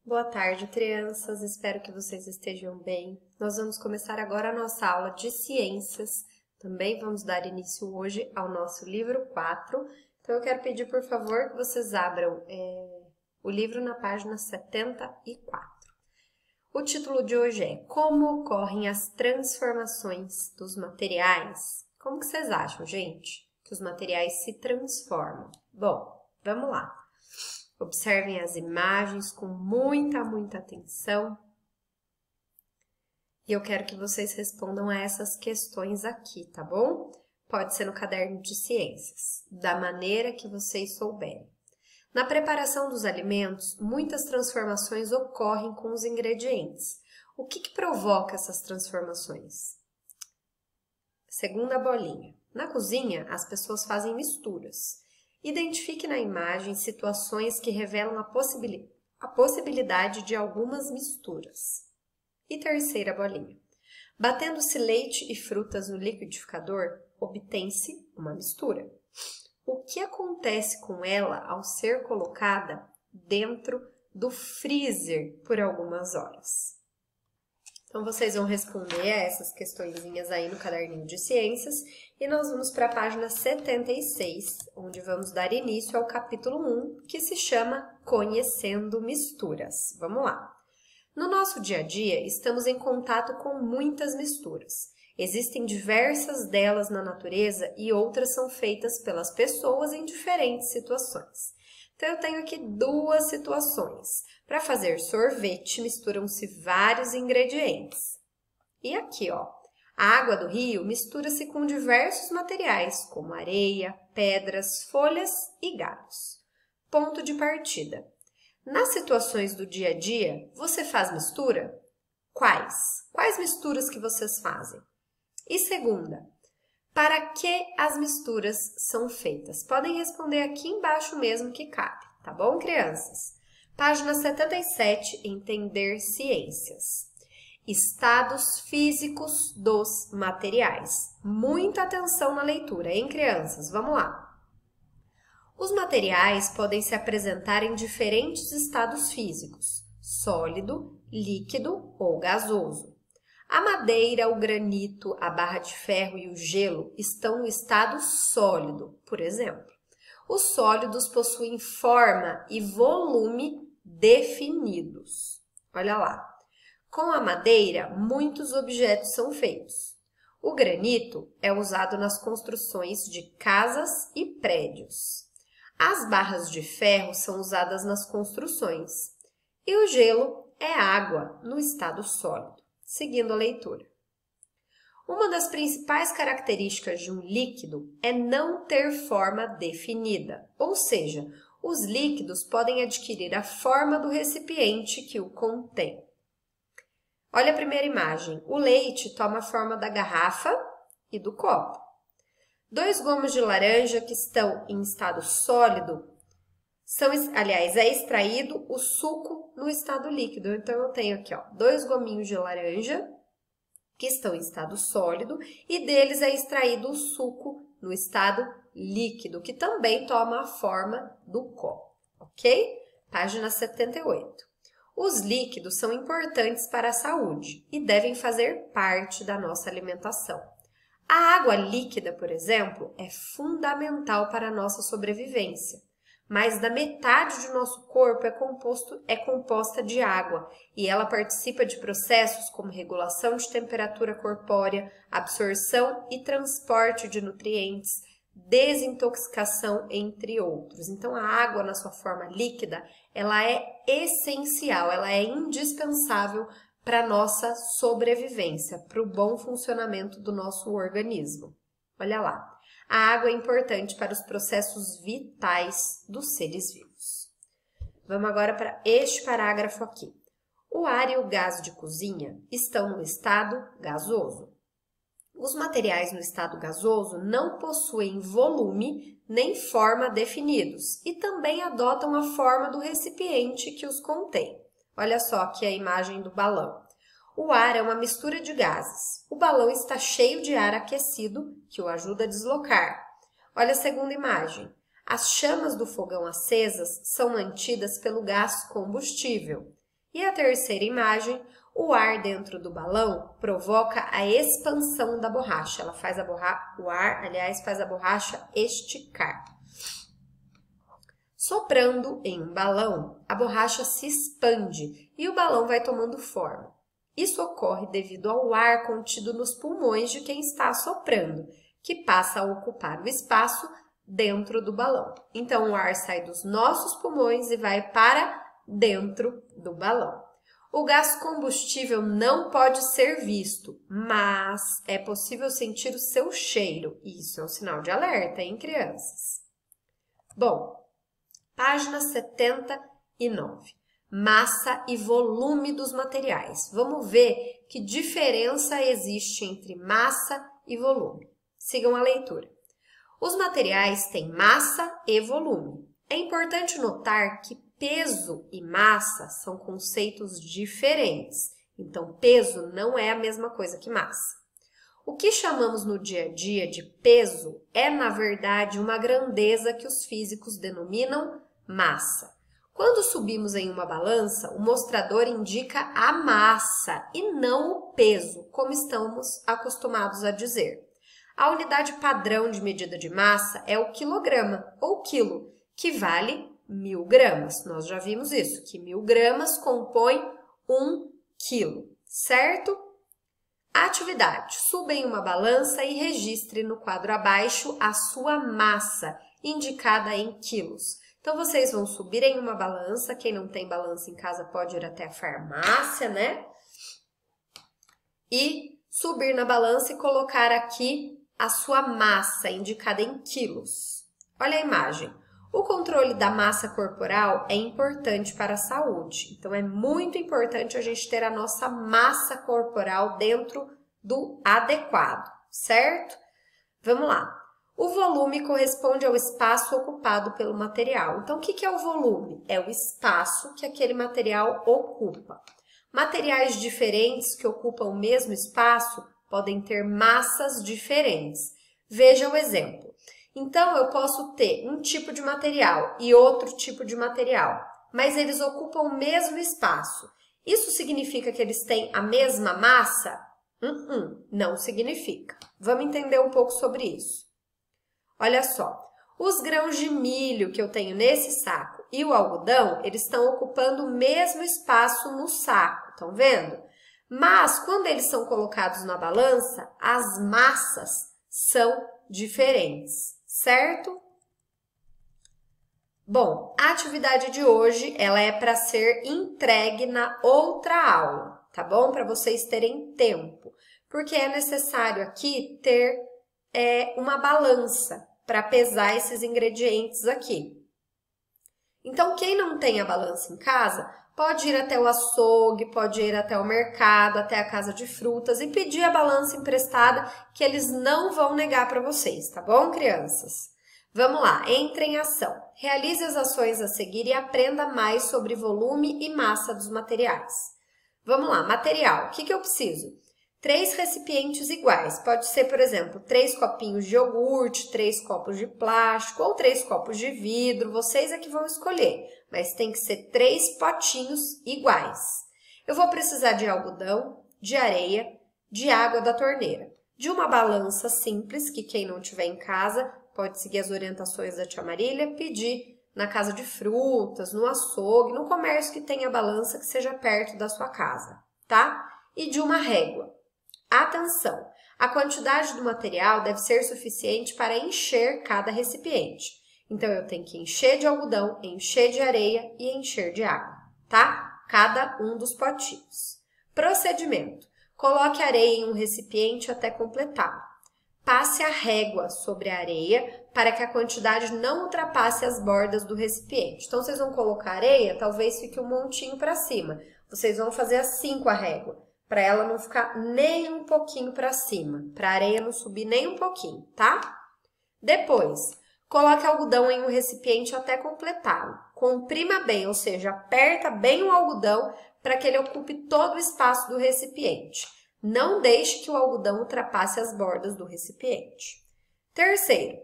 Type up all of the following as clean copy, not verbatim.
Boa tarde, crianças. Espero que vocês estejam bem. Nós vamos começar agora a nossa aula de ciências. Também vamos dar início hoje ao nosso livro 4. Então, eu quero pedir, por favor, que vocês abram o livro na página 74. O título de hoje é Como ocorrem as transformações dos materiais? Como que vocês acham, gente, que os materiais se transformam? Bom, vamos lá. Observem as imagens com muita atenção. E eu quero que vocês respondam a essas questões aqui, tá bom? Pode ser no caderno de ciências, da maneira que vocês souberem. Na preparação dos alimentos, muitas transformações ocorrem com os ingredientes. O que provoca essas transformações? Segunda bolinha. Na cozinha, as pessoas fazem misturas. Identifique na imagem situações que revelam a possibilidade de algumas misturas. E terceira bolinha. Batendo-se leite e frutas no liquidificador, obtém-se uma mistura. O que acontece com ela ao ser colocada dentro do freezer por algumas horas? Então, vocês vão responder a essas questõezinhas aí no caderninho de ciências e nós vamos para a página 76, onde vamos dar início ao capítulo 1, que se chama Conhecendo Misturas. Vamos lá. No nosso dia a dia, estamos em contato com muitas misturas. Existem diversas delas na natureza e outras são feitas pelas pessoas em diferentes situações. Então, eu tenho aqui duas situações. Para fazer sorvete, misturam-se vários ingredientes. E aqui, ó, a água do rio mistura-se com diversos materiais, como areia, pedras, folhas e galhos. Ponto de partida. Nas situações do dia a dia, você faz mistura? Quais? Quais misturas que vocês fazem? E segunda, para que as misturas são feitas? Podem responder aqui embaixo mesmo que cabe, tá bom, crianças? Página 77, Entender Ciências. Estados físicos dos materiais. Muita atenção na leitura, hein, crianças? Vamos lá. Os materiais podem se apresentar em diferentes estados físicos, sólido, líquido ou gasoso. A madeira, o granito, a barra de ferro e o gelo estão no estado sólido, por exemplo. Os sólidos possuem forma e volume definidos. Olha lá. Com a madeira, muitos objetos são feitos. O granito é usado nas construções de casas e prédios. As barras de ferro são usadas nas construções. E o gelo é água no estado sólido. Seguindo a leitura. Uma das principais características de um líquido é não ter forma definida, ou seja, os líquidos podem adquirir a forma do recipiente que o contém. Olha a primeira imagem. O leite toma a forma da garrafa e do copo. 2 gomos de laranja que estão em estado sólido é extraído o suco no estado líquido. Então, eu tenho aqui, ó, 2 gominhos de laranja que estão em estado sólido e deles é extraído o suco no estado líquido, que também toma a forma do copo, ok? Página 78. Os líquidos são importantes para a saúde e devem fazer parte da nossa alimentação. A água líquida, por exemplo, é fundamental para a nossa sobrevivência. Mais da metade do nosso corpo é composta de água e ela participa de processos como regulação de temperatura corpórea, absorção e transporte de nutrientes, desintoxicação, entre outros. Então, a água na sua forma líquida, ela é essencial, ela é indispensável para a nossa sobrevivência, para o bom funcionamento do nosso organismo. Olha lá. A água é importante para os processos vitais dos seres vivos. Vamos agora para este parágrafo aqui. O ar e o gás de cozinha estão no estado gasoso. Os materiais no estado gasoso não possuem volume nem forma definidos e também adotam a forma do recipiente que os contém. Olha só aqui a imagem do balão. O ar é uma mistura de gases. O balão está cheio de ar aquecido, que o ajuda a deslocar. Olha a segunda imagem. As chamas do fogão acesas são mantidas pelo gás combustível. E a terceira imagem, o ar dentro do balão provoca a expansão da borracha. Ela faz o ar, aliás, faz a borracha esticar. Soprando em um balão, a borracha se expande e o balão vai tomando forma. Isso ocorre devido ao ar contido nos pulmões de quem está soprando, que passa a ocupar o espaço dentro do balão. Então, o ar sai dos nossos pulmões e vai para dentro do balão. O gás combustível não pode ser visto, mas é possível sentir o seu cheiro. Isso é um sinal de alerta, hein, crianças? Bom, página 79. Massa e volume dos materiais. Vamos ver que diferença existe entre massa e volume. Sigam a leitura. Os materiais têm massa e volume. É importante notar que peso e massa são conceitos diferentes. Então, peso não é a mesma coisa que massa. O que chamamos no dia a dia de peso é, na verdade, uma grandeza que os físicos denominam massa. Quando subimos em uma balança, o mostrador indica a massa e não o peso, como estamos acostumados a dizer. A unidade padrão de medida de massa é o quilograma, ou quilo, que vale 1000 gramas. Nós já vimos isso, que 1000 gramas compõe 1 quilo, certo? Atividade. Suba em uma balança e registre no quadro abaixo a sua massa, indicada em quilos. Então, vocês vão subir em uma balança. Quem não tem balança em casa pode ir até a farmácia, né? E subir na balança e colocar aqui a sua massa, indicada em quilos. Olha a imagem. O controle da massa corporal é importante para a saúde. Então, é muito importante a gente ter a nossa massa corporal dentro do adequado, certo? Vamos lá. O volume corresponde ao espaço ocupado pelo material. Então, o que é o volume? É o espaço que aquele material ocupa. Materiais diferentes que ocupam o mesmo espaço podem ter massas diferentes. Veja o exemplo. Então, eu posso ter um tipo de material e outro tipo de material, mas eles ocupam o mesmo espaço. Isso significa que eles têm a mesma massa? Não significa. Vamos entender um pouco sobre isso. Olha só, os grãos de milho que eu tenho nesse saco e o algodão, eles estão ocupando o mesmo espaço no saco, estão vendo? Mas, quando eles são colocados na balança, as massas são diferentes, certo? Bom, a atividade de hoje, ela é para ser entregue na outra aula, tá bom? Para vocês terem tempo, porque é necessário aqui ter uma balança para pesar esses ingredientes aqui. Então, quem não tem a balança em casa, pode ir até o açougue, pode ir até o mercado, até a casa de frutas e pedir a balança emprestada, que eles não vão negar para vocês, tá bom, crianças? Vamos lá, entre em ação. Realize as ações a seguir e aprenda mais sobre volume e massa dos materiais. Vamos lá, material. O que eu preciso? 3 recipientes iguais. Pode ser, por exemplo, 3 copinhos de iogurte, 3 copos de plástico ou 3 copos de vidro. Vocês é que vão escolher, mas tem que ser 3 potinhos iguais. Eu vou precisar de algodão, de areia, de água da torneira, de uma balança simples, que quem não tiver em casa pode seguir as orientações da tia Marília, pedir na casa de frutas, no açougue, no comércio que tenha balança que seja perto da sua casa, tá? E de uma régua. Atenção! A quantidade do material deve ser suficiente para encher cada recipiente. Então, eu tenho que encher de algodão, encher de areia e encher de água, tá? Cada um dos potinhos. Procedimento. Coloque a areia em um recipiente até completá-lo. Passe a régua sobre a areia para que a quantidade não ultrapasse as bordas do recipiente. Então, vocês vão colocar areia, talvez fique um montinho para cima. Vocês vão fazer assim com a régua, para ela não ficar nem um pouquinho para cima, para a areia não subir nem um pouquinho, tá? Depois, coloque algodão em um recipiente até completá-lo. Comprima bem, ou seja, aperta bem o algodão para que ele ocupe todo o espaço do recipiente. Não deixe que o algodão ultrapasse as bordas do recipiente. Terceiro,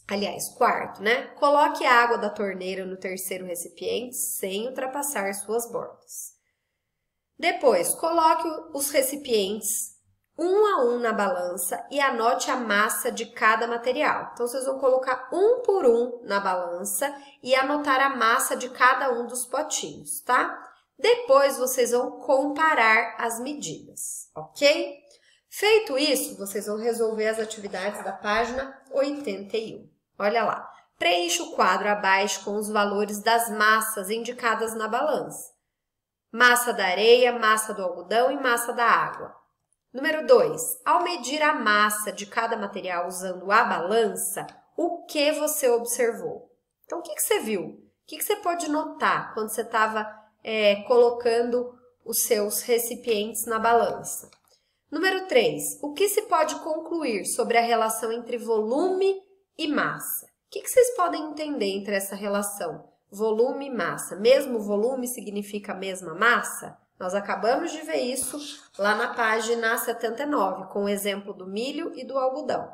Aliás, quarto, né? Coloque a água da torneira no terceiro recipiente sem ultrapassar suas bordas. Depois, coloque os recipientes um a um na balança e anote a massa de cada material. Então, vocês vão colocar um por um na balança e anotar a massa de cada um dos potinhos, tá? Depois, vocês vão comparar as medidas, ok? Feito isso, vocês vão resolver as atividades da página 81. Olha lá, preencha o quadro abaixo com os valores das massas indicadas na balança. Massa da areia, massa do algodão e massa da água. Número 2. Ao medir a massa de cada material usando a balança, o que você observou? Então, o que você viu? O que você pode notar quando você estava colocando os seus recipientes na balança? Número 3. O que se pode concluir sobre a relação entre volume e massa? O que vocês podem entender entre essa relação? Volume e massa. Mesmo volume significa a mesma massa? Nós acabamos de ver isso lá na página 79, com o exemplo do milho e do algodão.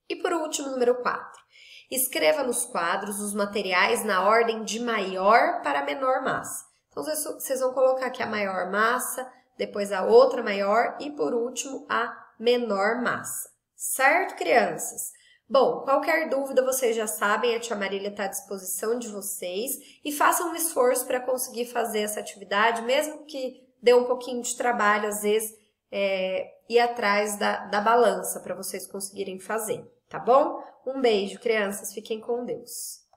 E por último, número 4. Escreva nos quadros os materiais na ordem de maior para menor massa. Então, vocês vão colocar aqui a maior massa, depois a outra maior e, por último, a menor massa. Certo, crianças? Bom, qualquer dúvida vocês já sabem, a tia Marília está à disposição de vocês e façam um esforço para conseguir fazer essa atividade, mesmo que dê um pouquinho de trabalho, às vezes, ir atrás da balança para vocês conseguirem fazer, tá bom? Um beijo, crianças, fiquem com Deus.